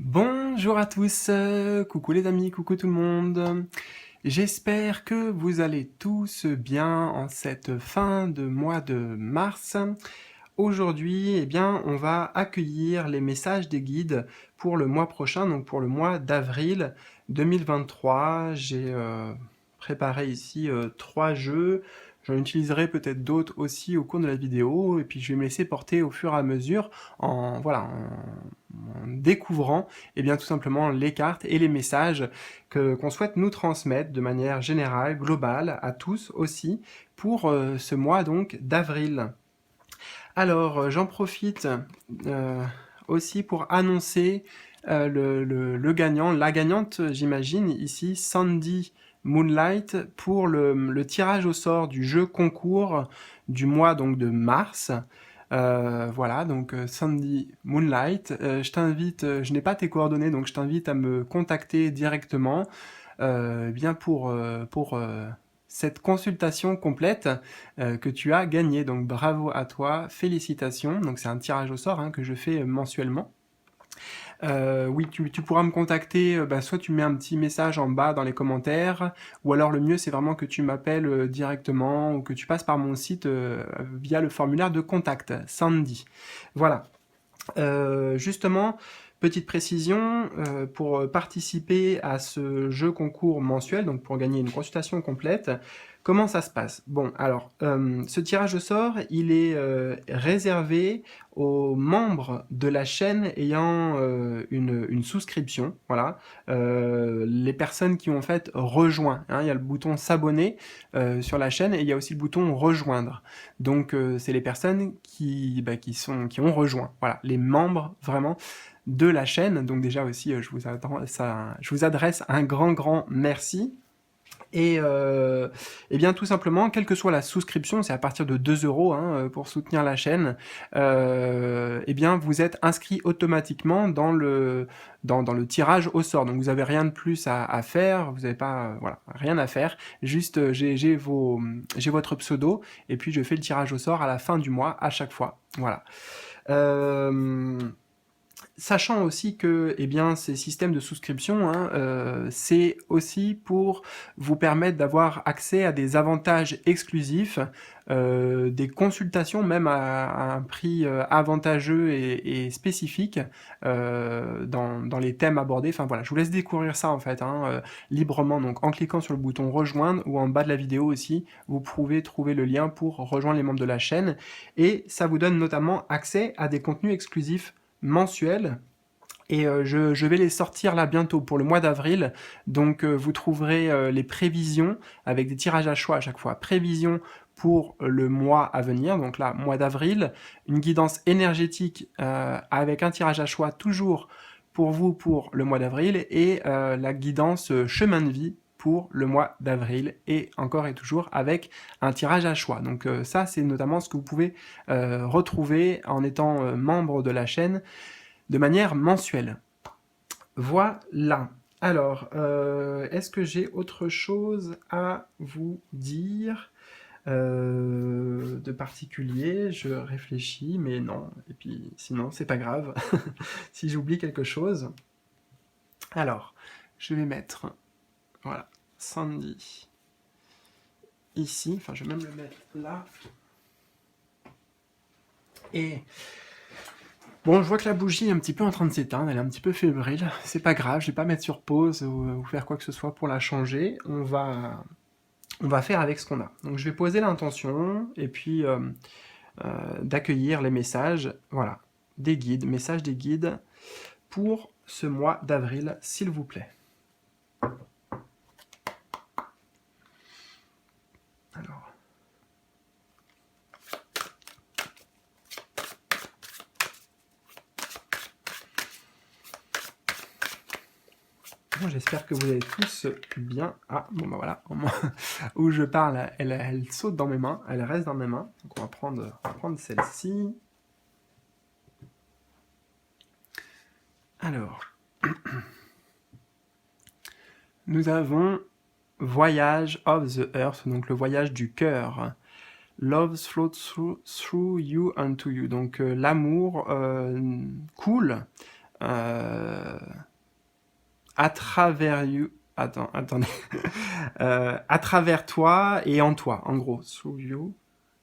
Bonjour à tous, coucou les amis, coucou tout le monde. J'espère que vous allez tous bien en cette fin de mois de mars. Aujourd'hui, eh bien, on va accueillir les messages des guides pour le mois prochain, donc pour le mois d'avril 2023. J'ai préparé ici 3 jeux. J'en utiliserai peut-être d'autres aussi au cours de la vidéo, et puis je vais me laisser porter au fur et à mesure en découvrant bien, tout simplement les cartes et les messages qu'on souhaite nous transmettre de manière générale, globale, à tous aussi, pour ce mois donc d'avril. Alors, j'en profite euh, aussi pour annoncer le gagnant, la gagnante, j'imagine, ici, Sandy Moonlight, pour le tirage au sort du jeu concours du mois donc de mars. Voilà, donc Sandy Moonlight, je t'invite, je n'ai pas tes coordonnées, donc je t'invite à me contacter directement bien pour cette consultation complète que tu as gagnée. Donc bravo à toi, félicitations. Donc c'est un tirage au sort que je fais mensuellement. Oui, tu pourras me contacter, soit tu mets un petit message en bas dans les commentaires, ou alors le mieux c'est vraiment que tu m'appelles directement, ou que tu passes par mon site via le formulaire de contact, Sandy. Voilà. Justement, petite précision, pour participer à ce jeu concours mensuel, donc pour gagner une consultation complète, comment ça se passe? Bon, alors, ce tirage au sort, il est réservé aux membres de la chaîne ayant une souscription, voilà. Les personnes qui ont en fait rejoint, il y a le bouton s'abonner sur la chaîne et il y a aussi le bouton rejoindre. Donc c'est les personnes qui ont rejoint, voilà, les membres vraiment de la chaîne. Donc déjà aussi, je vous adresse un grand merci. Et bien tout simplement, quelle que soit la souscription, c'est à partir de 2 euros pour soutenir la chaîne, et bien vous êtes inscrit automatiquement dans le tirage au sort. Donc vous n'avez rien de plus à faire, vous n'avez pas voilà, rien à faire. Juste j'ai votre pseudo et puis je fais le tirage au sort à la fin du mois à chaque fois. Voilà. Euh, Sachant aussi que ces systèmes de souscription, c'est aussi pour vous permettre d'avoir accès à des avantages exclusifs, des consultations même à un prix avantageux et spécifique dans les thèmes abordés. Enfin voilà, je vous laisse découvrir ça en fait librement, donc en cliquant sur le bouton rejoindre ou en bas de la vidéo aussi, vous pouvez trouver le lien pour rejoindre les membres de la chaîne et ça vous donne notamment accès à des contenus exclusifs mensuels et je vais les sortir là bientôt pour le mois d'avril. Donc vous trouverez les prévisions avec des tirages à choix à chaque fois. Prévisions pour le mois à venir, donc là, mois d'avril. Une guidance énergétique avec un tirage à choix toujours pour vous pour le mois d'avril. Et la guidance chemin de vie pour le mois d'avril. Et encore et toujours avec un tirage à choix. Donc ça, c'est notamment ce que vous pouvez retrouver en étant membre de la chaîne de manière mensuelle. Voilà. Alors, est-ce que j'ai autre chose à vous dire de particulier? Je réfléchis, mais non. Et puis, sinon, c'est pas grave. Si j'oublie quelque chose. Alors, je vais mettre, voilà, Sandy ici. Enfin, je vais même le mettre là. Et bon, je vois que la bougie est un petit peu en train de s'éteindre, elle est un petit peu fébrile. C'est pas grave, je vais pas mettre sur pause ou faire quoi que ce soit pour la changer. On va faire avec ce qu'on a. Donc je vais poser l'intention et puis d'accueillir les messages, voilà, des guides, messages des guides pour ce mois d'avril, s'il vous plaît. Alors. J'espère que vous allez tous bien. Ah, bon bah voilà, où je parle, elle saute dans mes mains, elle reste dans mes mains. Donc on va prendre celle-ci. Alors, nous avons Voyage of the Earth, donc le voyage du cœur. Love flows through you and to you. Donc l'amour coule à travers you. Attendez. À travers toi et en toi, en gros. Through you.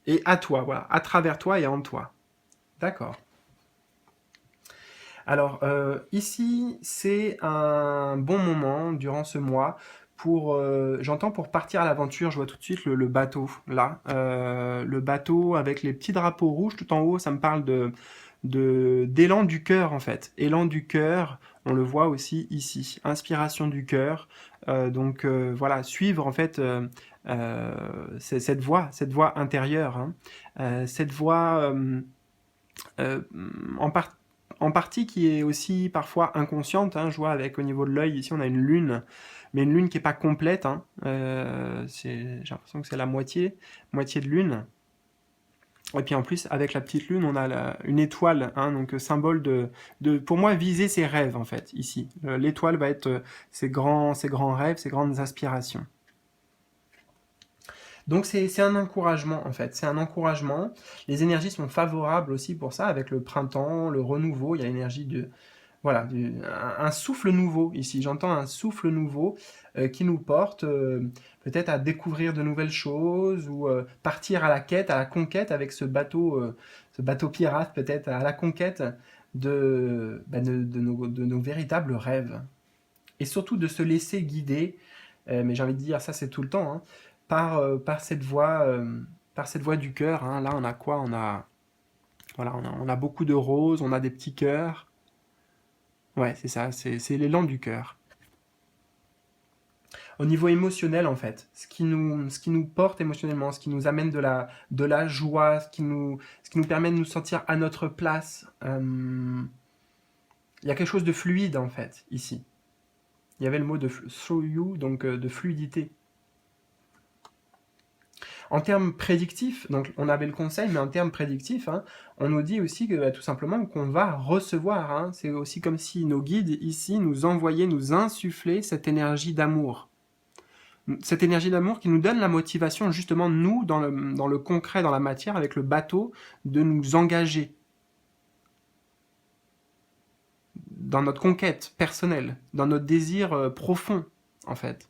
Et à toi, voilà. À travers toi et en toi. D'accord. Alors, ici, c'est un bon moment durant ce mois pour, j'entends pour partir à l'aventure, je vois tout de suite le bateau, là. Le bateau avec les petits drapeaux rouges tout en haut, ça me parle d'élan du cœur, en fait. Élan du cœur, on le voit aussi ici. Inspiration du cœur. Donc, voilà, suivre, en fait, cette voix intérieure, hein. Cette voix... euh, en, par- en partie qui est aussi parfois inconsciente, hein, je vois avec au niveau de l'œil, ici on a une lune, mais une lune qui n'est pas complète, hein, j'ai l'impression que c'est la moitié de lune. Et puis en plus, avec la petite lune, on a une étoile, hein, donc symbole pour moi, viser ses rêves, en fait, ici. L'étoile va être ses grands rêves, ses grandes aspirations. Donc c'est un encouragement en fait, c'est un encouragement. Les énergies sont favorables aussi pour ça, avec le printemps, le renouveau, il y a l'énergie de... Voilà, un souffle nouveau ici, j'entends un souffle nouveau qui nous porte peut-être à découvrir de nouvelles choses ou partir à la quête, à la conquête avec ce bateau pirate peut-être, à la conquête de nos véritables rêves. Et surtout de se laisser guider, mais j'ai envie de dire ça c'est tout le temps, hein, par cette voix du cœur, hein. Là on a quoi? Voilà, on a beaucoup de roses, on a des petits cœurs. Ouais, c'est ça, c'est l'élan du cœur. Au niveau émotionnel, en fait, ce qui nous porte émotionnellement, ce qui nous amène de la joie, ce qui nous permet de nous sentir à notre place, il y a quelque chose de fluide, en fait, ici. Il y avait le mot de through you, donc de fluidité. En termes prédictifs, donc on avait le conseil, mais en termes prédictifs, hein, on nous dit aussi que tout simplement qu'on va recevoir. Hein. C'est aussi comme si nos guides ici nous envoyaient, nous insufflaient cette énergie d'amour. Cette énergie d'amour qui nous donne la motivation, justement, nous, dans le concret, dans la matière, avec le bateau, de nous engager dans notre conquête personnelle, dans notre désir profond, en fait.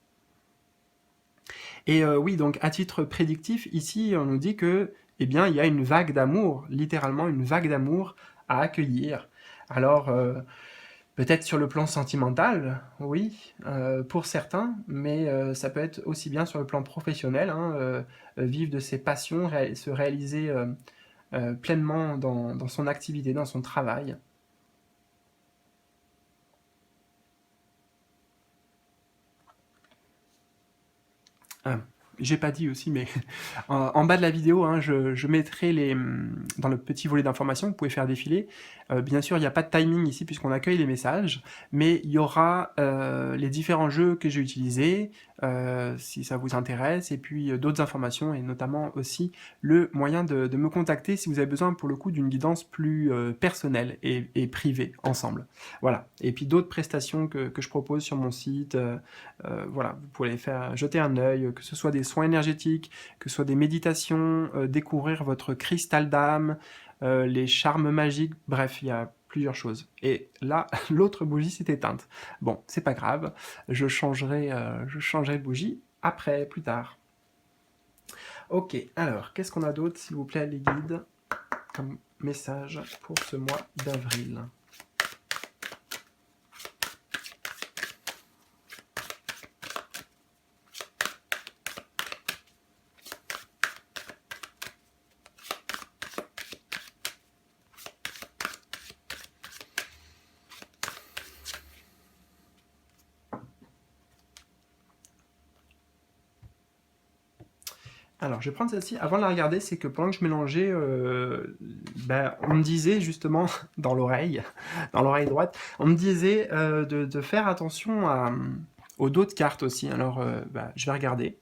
Et oui, donc à titre prédictif, ici, on nous dit que, eh bien, il y a une vague d'amour, littéralement une vague d'amour à accueillir. Alors, peut-être sur le plan sentimental, oui, pour certains, mais ça peut être aussi bien sur le plan professionnel, hein, vivre de ses passions, se réaliser pleinement dans son activité, dans son travail. Ah, j'ai pas dit aussi, mais en bas de la vidéo, hein, je mettrai dans le petit volet d'informations que vous pouvez faire défiler. Bien sûr, il n'y a pas de timing ici puisqu'on accueille les messages, mais il y aura les différents jeux que j'ai utilisés, si ça vous intéresse, et puis d'autres informations, et notamment aussi le moyen de me contacter si vous avez besoin pour le coup d'une guidance plus personnelle et privée ensemble. Voilà. Et puis d'autres prestations que je propose sur mon site. Voilà, vous pouvez faire jeter un œil, que ce soit des soins énergétiques, que ce soit des méditations, découvrir votre cristal d'âme, les charmes magiques, bref, il y a plusieurs choses. Et là, l'autre bougie s'est éteinte. Bon, c'est pas grave, je changerai de bougie après, plus tard. Ok, alors, qu'est-ce qu'on a d'autre, s'il vous plaît, les guides, comme message pour ce mois d'avril? Alors, je vais prendre celle-ci. Avant de la regarder, c'est que pendant que je mélangeais, on me disait justement dans l'oreille droite, on me disait de faire attention aux dos de cartes aussi. Alors, je vais regarder.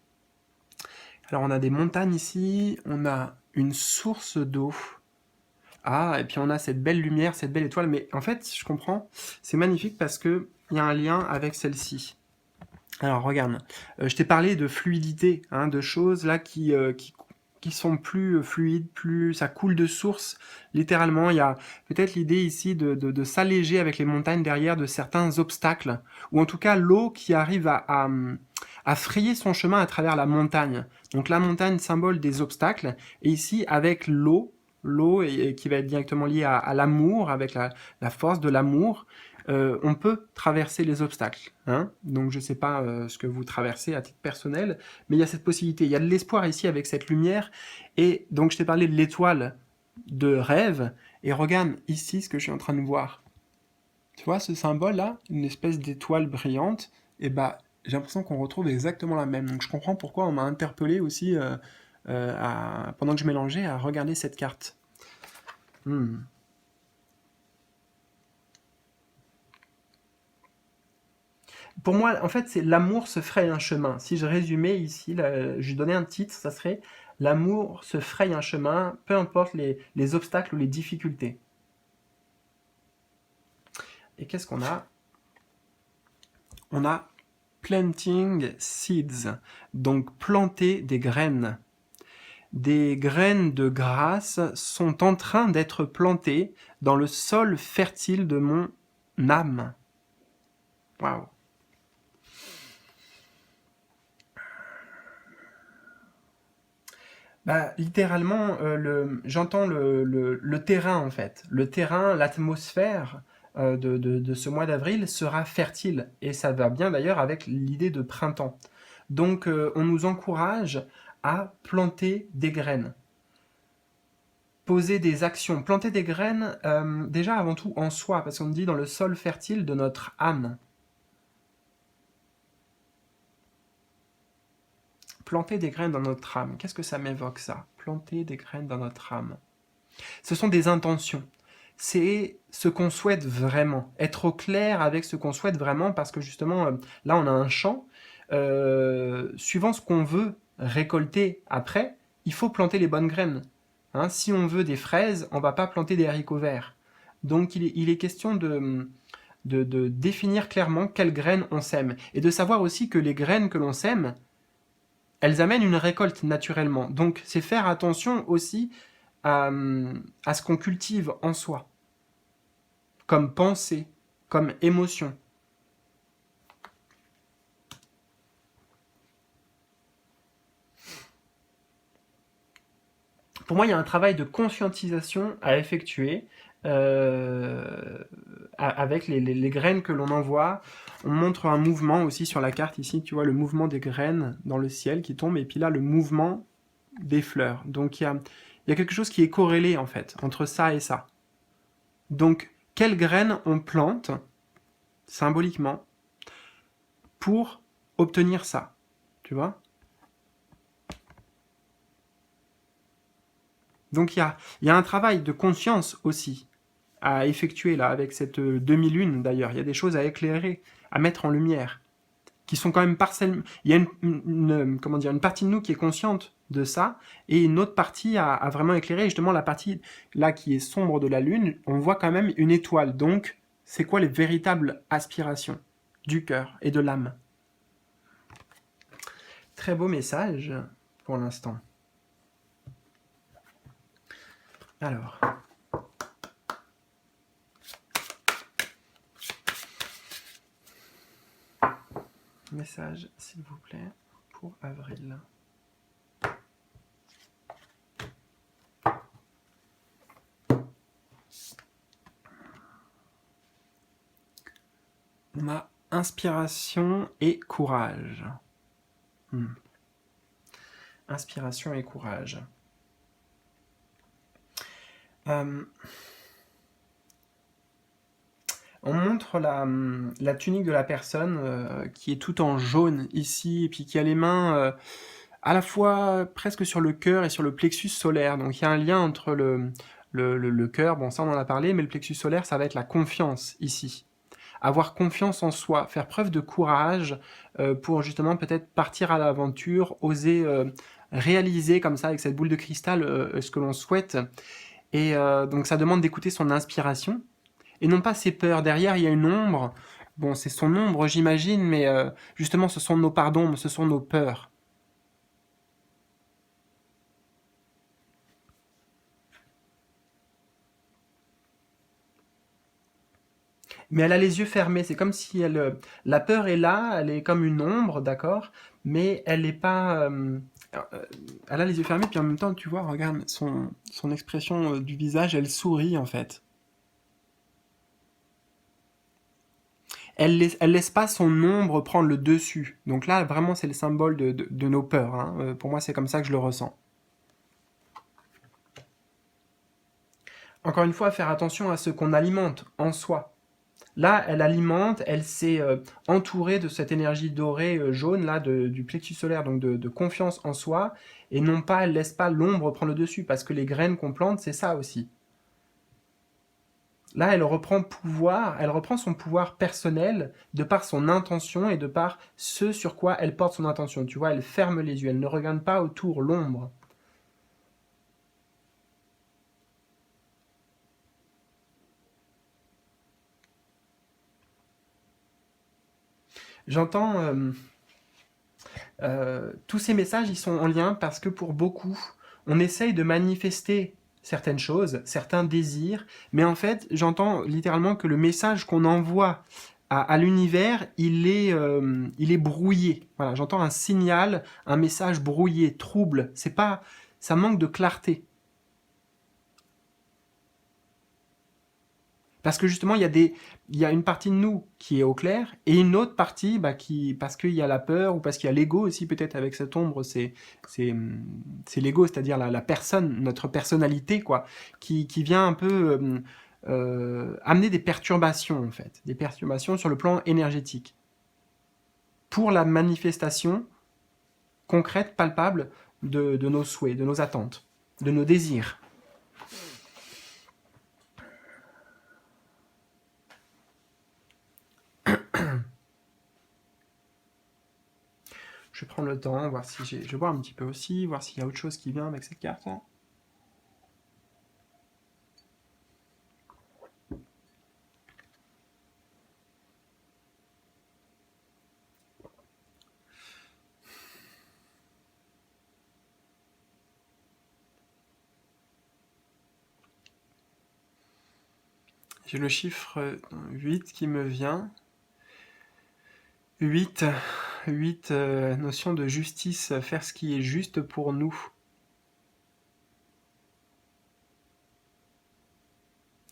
Alors, on a des montagnes ici, on a une source d'eau. Ah, et puis on a cette belle lumière, cette belle étoile. Mais en fait, je comprends, c'est magnifique parce qu'il y a un lien avec celle-ci. Alors regarde, je t'ai parlé de fluidité, hein, de choses là qui qui sont plus fluides, plus ça coule de source, littéralement. Il y a peut-être l'idée ici de s'alléger avec les montagnes derrière de certains obstacles, ou en tout cas l'eau qui arrive à frayer son chemin à travers la montagne. Donc la montagne, symbole des obstacles, et ici avec l'eau qui va être directement liée à l'amour, avec la force de l'amour, on peut traverser les obstacles. Hein. Donc je ne sais pas ce que vous traversez à titre personnel, mais il y a cette possibilité. Il y a de l'espoir ici avec cette lumière. Et donc je t'ai parlé de l'étoile de rêve. Et regarde ici ce que je suis en train de voir. Tu vois ce symbole-là, une espèce d'étoile brillante. Et bah j'ai l'impression qu'on retrouve exactement la même. Donc je comprends pourquoi on m'a interpellé aussi, pendant que je mélangeais, à regarder cette carte. Pour moi, en fait, c'est l'amour se fraye un chemin. Si je résumais ici, je lui donnais un titre, ça serait l'amour se fraye un chemin, peu importe les obstacles ou les difficultés. Et qu'est-ce qu'on a? On a planting seeds, donc planter des graines. Des graines de grâce sont en train d'être plantées dans le sol fertile de mon âme. Waouh! Bah, littéralement, j'entends le terrain en fait. Le terrain, l'atmosphère de ce mois d'avril sera fertile. Et ça va bien d'ailleurs avec l'idée de printemps. Donc on nous encourage à planter des graines, poser des actions, planter des graines déjà avant tout en soi, parce qu'on dit dans le sol fertile de notre âme. Planter des graines dans notre âme, qu'est-ce que ça m'évoque ça? Planter des graines dans notre âme. Ce sont des intentions. C'est ce qu'on souhaite vraiment. Être au clair avec ce qu'on souhaite vraiment, parce que justement, là on a un champ. Suivant ce qu'on veut récolter après, il faut planter les bonnes graines. Hein, si on veut des fraises, on ne va pas planter des haricots verts. Donc il est question de définir clairement quelles graines on sème. Et de savoir aussi que les graines que l'on sème, elles amènent une récolte naturellement. Donc c'est faire attention aussi à ce qu'on cultive en soi, comme pensée, comme émotion. Pour moi, il y a un travail de conscientisation à effectuer avec les graines que l'on envoie. On montre un mouvement aussi sur la carte ici, tu vois, le mouvement des graines dans le ciel qui tombe, et puis là, le mouvement des fleurs. Donc il y a quelque chose qui est corrélé en fait entre ça et ça. Donc quelles graines on plante symboliquement pour obtenir ça, tu vois? Donc il y a un travail de conscience aussi à effectuer là avec cette demi-lune d'ailleurs. Il y a des choses à éclairer, à mettre en lumière, qui sont quand même partiellement. Il y a comment dire, une partie de nous qui est consciente de ça, et une autre partie à vraiment éclairer. Justement, la partie là qui est sombre de la lune, on voit quand même une étoile. Donc, c'est quoi les véritables aspirations du cœur et de l'âme? Très beau message pour l'instant. Alors. Message, s'il vous plaît, pour avril. Ma inspiration et courage. Inspiration et courage. On montre la tunique de la personne qui est tout en jaune ici, et puis qui a les mains à la fois presque sur le cœur et sur le plexus solaire. Donc il y a un lien entre le cœur, bon ça on en a parlé, mais le plexus solaire, ça va être la confiance ici. Avoir confiance en soi, faire preuve de courage pour justement peut-être partir à l'aventure, oser réaliser comme ça avec cette boule de cristal ce que l'on souhaite. Et donc ça demande d'écouter son inspiration, et non pas ses peurs. Derrière, il y a une ombre. Bon, c'est son ombre, j'imagine, mais justement, ce sont nos pardons, ce sont nos peurs. Mais elle a les yeux fermés, c'est comme si la peur est là, elle est comme une ombre, d'accord? Mais elle n'est pas... euh, elle a les yeux fermés, puis en même temps, tu vois, regarde son expression du visage, elle sourit en fait. Elle laisse pas son ombre prendre le dessus. Donc là, vraiment, c'est le symbole de nos peurs, hein. Pour moi, c'est comme ça que je le ressens. Encore une fois, faire attention à ce qu'on alimente en soi. Là, elle alimente, elle s'est entourée de cette énergie dorée jaune là du plexus solaire, donc de confiance en soi, et non pas, elle laisse pas l'ombre prendre le dessus, parce que les graines qu'on plante, c'est ça aussi. Là, elle reprend son pouvoir personnel de par son intention et de par ce sur quoi elle porte son intention. Tu vois, elle ferme les yeux, elle ne regarde pas autour l'ombre. J'entends tous ces messages, ils sont en lien parce que pour beaucoup, on essaye de manifester certaines choses, certains désirs, mais en fait, j'entends littéralement que le message qu'on envoie à l'univers, il est brouillé. Voilà, j'entends un signal, un message brouillé, trouble. C'est pas, ça manque de clarté. Parce que justement, il y a une partie de nous qui est au clair et une autre partie parce qu'il y a la peur ou parce qu'il y a l'ego aussi peut-être avec cette ombre, c'est, c'est l'ego, c'est-à-dire la personne, notre personnalité, quoi, qui vient un peu amener des perturbations en fait, des perturbations sur le plan énergétique pour la manifestation concrète, palpable de nos souhaits, de nos attentes, de nos désirs. Je vais prendre le temps, voir si j'ai. Je vais voir un petit peu aussi, voir s'il y a autre chose qui vient avec cette carte. J'ai le chiffre 8 qui me vient. 8, 8 notion de justice, faire ce qui est juste pour nous.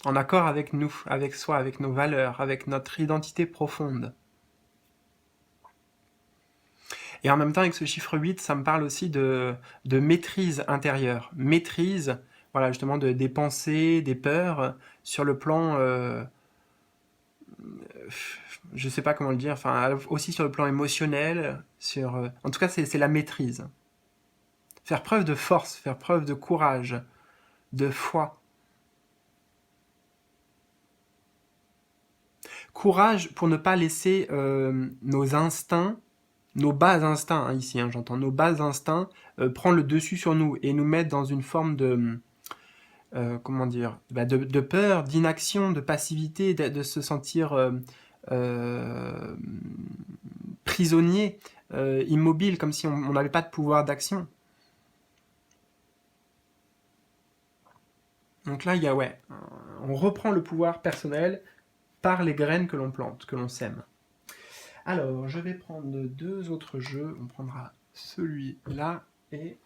En accord avec nous, avec soi, avec nos valeurs, avec notre identité profonde. Et en même temps, avec ce chiffre 8, ça me parle aussi de maîtrise intérieure. Maîtrise, voilà, justement, des pensées, des peurs, sur le plan je sais pas comment le dire, enfin aussi sur le plan émotionnel, en tout cas c'est la maîtrise. Faire preuve de force, faire preuve de courage, de foi. Courage pour ne pas laisser nos instincts, nos bas instincts, hein, ici j'entends, nos bas instincts prendre le dessus sur nous et nous mettre dans une forme de, comment dire, de peur, d'inaction, de passivité, de se sentir euh, prisonnier, immobile, comme si on n'avait pas de pouvoir d'action. Donc là, il y a, ouais, on reprend le pouvoir personnel par les graines que l'on plante, que l'on sème. Alors, je vais prendre deux autres jeux. On prendra celui-là et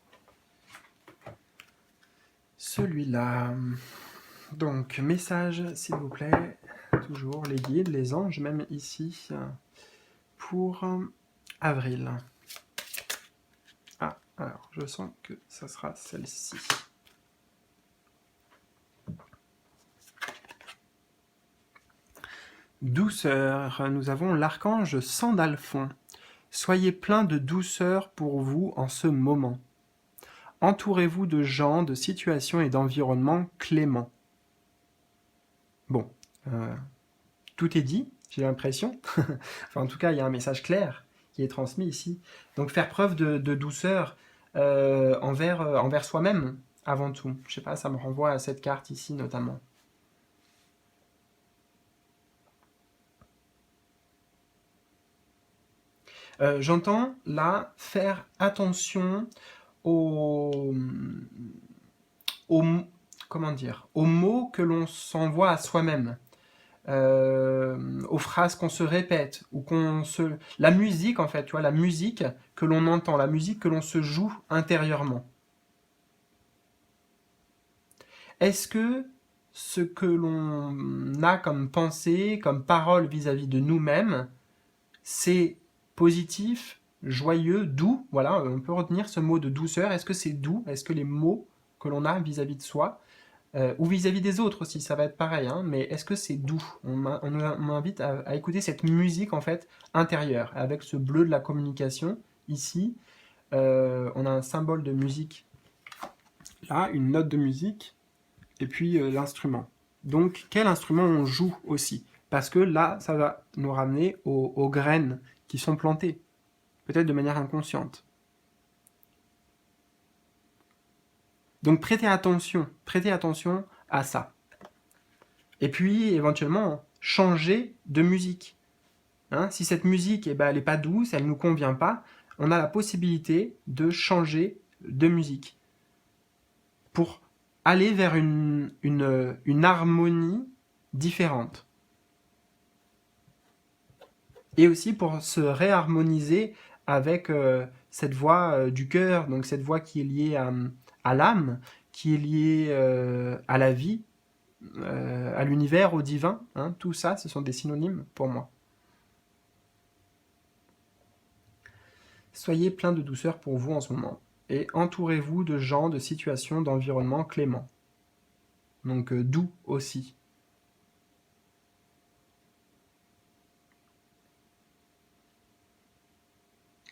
celui-là. Donc, message, s'il vous plaît. Toujours les guides, les anges, même ici, pour avril. Ah, alors, je sens que ça sera celle-ci. Douceur, nous avons l'archange Sandalphon. Soyez plein de douceur pour vous en ce moment. Entourez-vous de gens, de situations et d'environnements cléments. Bon, tout est dit, j'ai l'impression. Enfin, en tout cas, il y a un message clair qui est transmis ici. Donc, faire preuve de douceur envers soi-même, avant tout. Je sais pas, ça me renvoie à cette carte ici, notamment. J'entends là faire attention aux, aux, comment dire, aux mots que l'on s'envoie à soi-même. aux phrases qu'on se répète, ou la musique en fait, tu vois, la musique que l'on entend, la musique que l'on se joue intérieurement. Est-ce que ce que l'on a comme pensée, comme parole vis-à-vis de nous-mêmes, c'est positif, joyeux, doux? Voilà, on peut retenir ce mot de douceur. Est-ce que c'est doux? Est-ce que les mots que l'on a vis-à-vis de soi, ou vis-à-vis des autres aussi, ça va être pareil, hein, mais est-ce que c'est doux? On m'invite à écouter cette musique en fait intérieure, avec ce bleu de la communication ici. On a un symbole de musique là, une note de musique, et puis l'instrument. Donc quel instrument on joue aussi? Parce que là, ça va nous ramener aux graines qui sont plantées, peut-être de manière inconsciente. Donc prêtez attention à ça. Et puis éventuellement, changer de musique. Hein, si cette musique, eh ben, elle n'est pas douce, elle ne nous convient pas, on a la possibilité de changer de musique pour aller vers une harmonie différente. Et aussi pour se réharmoniser avec cette voix du cœur, donc cette voix qui est liée à l'âme, qui est liée à la vie, à l'univers, au divin. Hein, tout ça, ce sont des synonymes pour moi. Soyez plein de douceur pour vous en ce moment. Et entourez-vous de gens, de situations, d'environnements cléments. Donc doux aussi.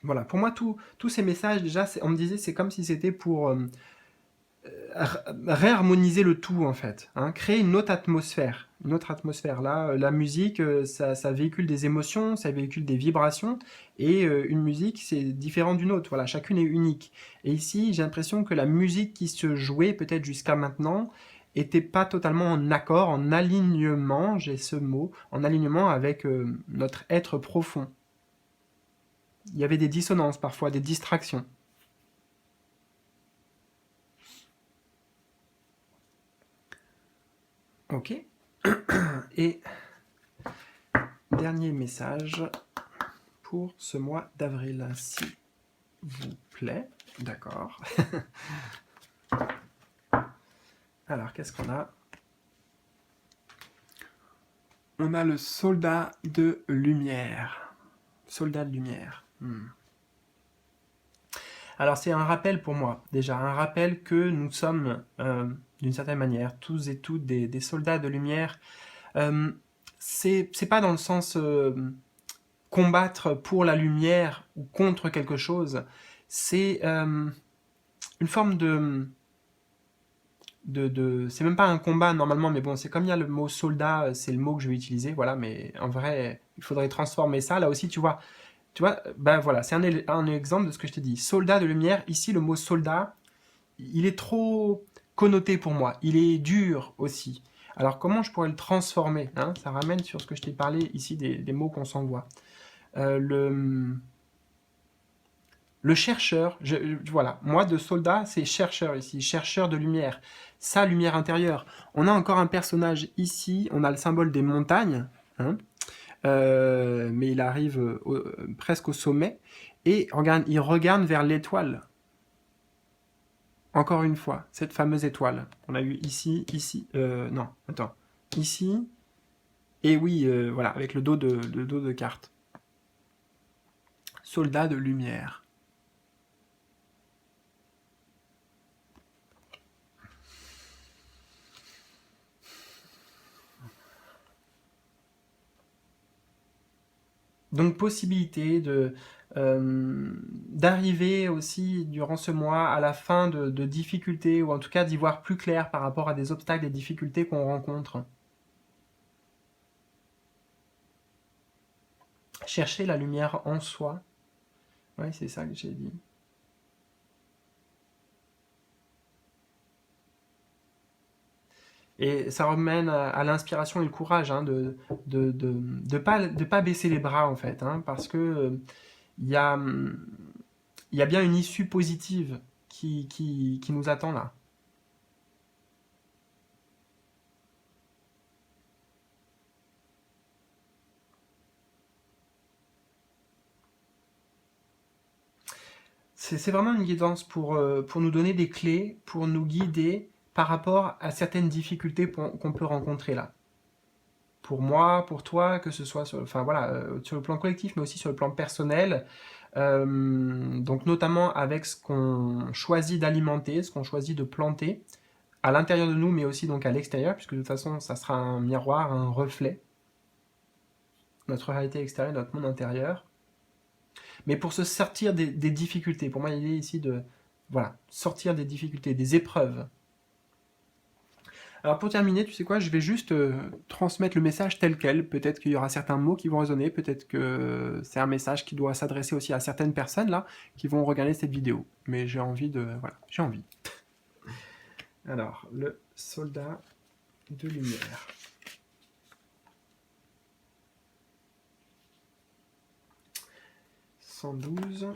Voilà, pour moi, tous ces messages, déjà, on me disait, c'est comme si c'était pour réharmoniser le tout, en fait. Hein, créer une autre atmosphère. Une autre atmosphère. Là, la musique, ça véhicule des émotions, ça véhicule des vibrations, et une musique, c'est différent d'une autre. Voilà, chacune est unique. Et ici, j'ai l'impression que la musique qui se jouait, peut-être jusqu'à maintenant, était pas totalement en accord, en alignement, j'ai ce mot, en alignement avec notre être profond. Il y avait des dissonances parfois, des distractions. Ok. Et dernier message pour ce mois d'avril, s'il vous plaît. D'accord. Alors, qu'est-ce qu'on a? On a le soldat de lumière. Soldat de lumière. Alors, c'est un rappel pour moi, déjà, un rappel que nous sommes, d'une certaine manière, tous et toutes des soldats de lumière. C'est pas dans le sens combattre pour la lumière ou contre quelque chose, c'est une forme c'est même pas un combat normalement, mais bon, c'est comme il y a le mot soldat, c'est le mot que je vais utiliser, voilà, mais en vrai, il faudrait transformer ça. Là aussi, tu vois, ben voilà, c'est un exemple de ce que je t'ai dit. Soldat de lumière, ici, le mot soldat, il est trop connoté pour moi, il est dur aussi. Alors comment je pourrais le transformer, hein? Ça ramène sur ce que je t'ai parlé ici des mots qu'on s'envoie. Le chercheur, voilà, moi de soldat, c'est chercheur ici, chercheur de lumière, sa lumière intérieure. On a encore un personnage ici, on a le symbole des montagnes, hein, mais il arrive presque au sommet, et regarde, il regarde vers l'étoile. Encore une fois, cette fameuse étoile qu'on a eue ici, non, attends, ici, et oui, voilà, avec le dos de carte. Soldat de lumière. Donc possibilité d'arriver aussi durant ce mois à la fin de difficultés, ou en tout cas d'y voir plus clair par rapport à des obstacles, des difficultés qu'on rencontre. Chercher la lumière en soi. Oui, c'est ça que j'ai dit. Et ça remène à l'inspiration et le courage, hein, de pas baisser les bras en fait, hein, parce que il y a, y a bien une issue positive qui nous attend là. C'est vraiment une guidance pour nous donner des clés, pour nous guider par rapport à certaines difficultés qu'on peut rencontrer là. Pour moi, pour toi, que ce soit sur, enfin, voilà, sur le plan collectif, mais aussi sur le plan personnel. Donc notamment avec ce qu'on choisit d'alimenter, ce qu'on choisit de planter, à l'intérieur de nous, mais aussi donc à l'extérieur, puisque de toute façon, ça sera un miroir, un reflet, notre réalité extérieure, notre monde intérieur. Mais pour se sortir des difficultés, pour moi, l'idée ici de voilà, sortir des difficultés, des épreuves. Alors pour terminer, tu sais quoi, je vais juste transmettre le message tel quel. Peut-être qu'il y aura certains mots qui vont résonner, peut-être que c'est un message qui doit s'adresser aussi à certaines personnes là qui vont regarder cette vidéo. Mais j'ai envie de... Voilà, j'ai envie. Alors, le soldat de lumière. 112.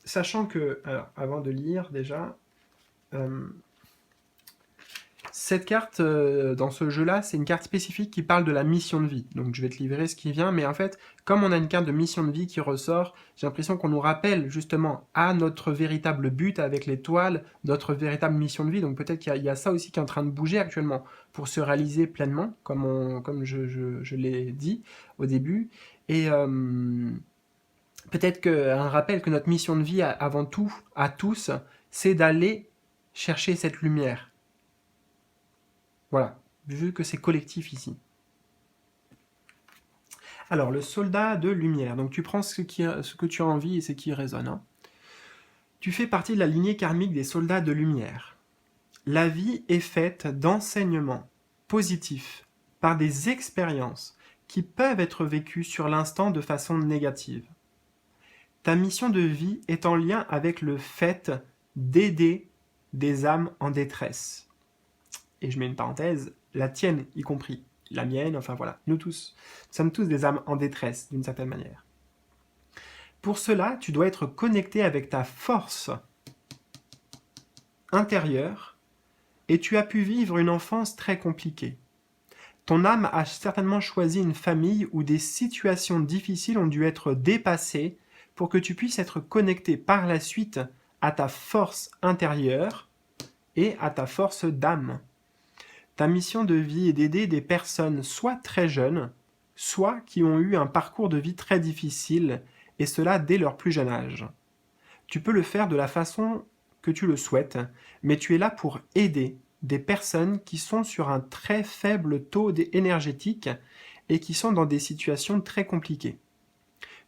Sachant que, alors, avant de lire déjà, cette carte, dans ce jeu-là, c'est une carte spécifique qui parle de la mission de vie. Donc je vais te livrer ce qui vient, mais en fait, comme on a une carte de mission de vie qui ressort, j'ai l'impression qu'on nous rappelle justement à notre véritable but avec l'étoile, notre véritable mission de vie. Donc peut-être qu'il y a ça aussi qui est en train de bouger actuellement pour se réaliser pleinement, comme je l'ai dit au début. Et peut-être qu'un rappel que notre mission de vie, avant tout, à tous, c'est d'aller chercher cette lumière. Voilà, vu que c'est collectif ici. Alors, le soldat de lumière. Donc tu prends ce que tu as envie et ce qui résonne. Hein. Tu fais partie de la lignée karmique des soldats de lumière. La vie est faite d'enseignements positifs par des expériences qui peuvent être vécues sur l'instant de façon négative. Ta mission de vie est en lien avec le fait d'aider des âmes en détresse. Et je mets une parenthèse, la tienne y compris, la mienne, enfin voilà, nous tous. Nous sommes tous des âmes en détresse, d'une certaine manière. Pour cela, tu dois être connecté avec ta force intérieure et tu as pu vivre une enfance très compliquée. Ton âme a certainement choisi une famille où des situations difficiles ont dû être dépassées pour que tu puisses être connecté par la suite à ta force intérieure et à ta force d'âme. Ta mission de vie est d'aider des personnes soit très jeunes, soit qui ont eu un parcours de vie très difficile, et cela dès leur plus jeune âge. Tu peux le faire de la façon que tu le souhaites, mais tu es là pour aider des personnes qui sont sur un très faible taux énergétique et qui sont dans des situations très compliquées.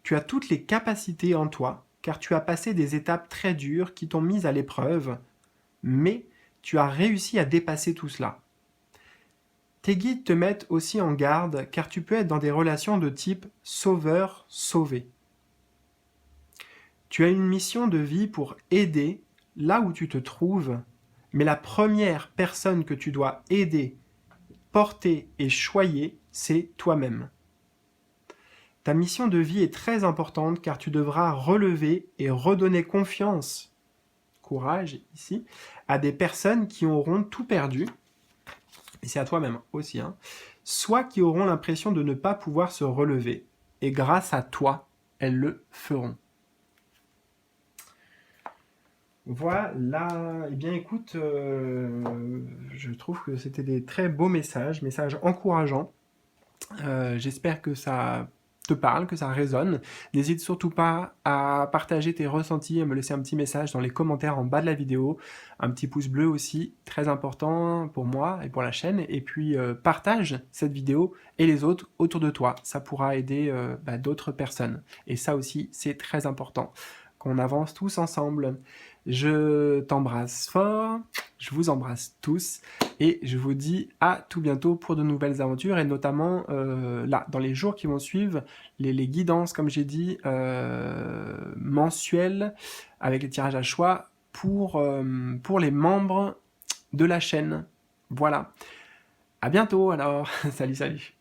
Tu as toutes les capacités en toi, car tu as passé des étapes très dures qui t'ont mis à l'épreuve, mais tu as réussi à dépasser tout cela. Tes guides te mettent aussi en garde car tu peux être dans des relations de type sauveur-sauvé. Tu as une mission de vie pour aider là où tu te trouves, mais la première personne que tu dois aider, porter et choyer, c'est toi-même. Ta mission de vie est très importante car tu devras relever et redonner confiance, courage ici, à des personnes qui auront tout perdu, et c'est à toi-même aussi, hein, soit qui auront l'impression de ne pas pouvoir se relever, et grâce à toi, elles le feront. Voilà, eh bien écoute, je trouve que c'était des très beaux messages encourageants. J'espère que ça te parle, que ça résonne. N'hésite surtout pas à partager tes ressentis, à me laisser un petit message dans les commentaires en bas de la vidéo. Un petit pouce bleu aussi, très important pour moi et pour la chaîne. Et puis partage cette vidéo et les autres autour de toi. Ça pourra aider d'autres personnes. Et ça aussi, c'est très important. Qu'on avance tous ensemble. Je t'embrasse fort, je vous embrasse tous et je vous dis à tout bientôt pour de nouvelles aventures et notamment là, dans les jours qui vont suivre, les guidances, comme j'ai dit, mensuelles avec les tirages à choix pour les membres de la chaîne. Voilà. À bientôt alors. Salut, salut.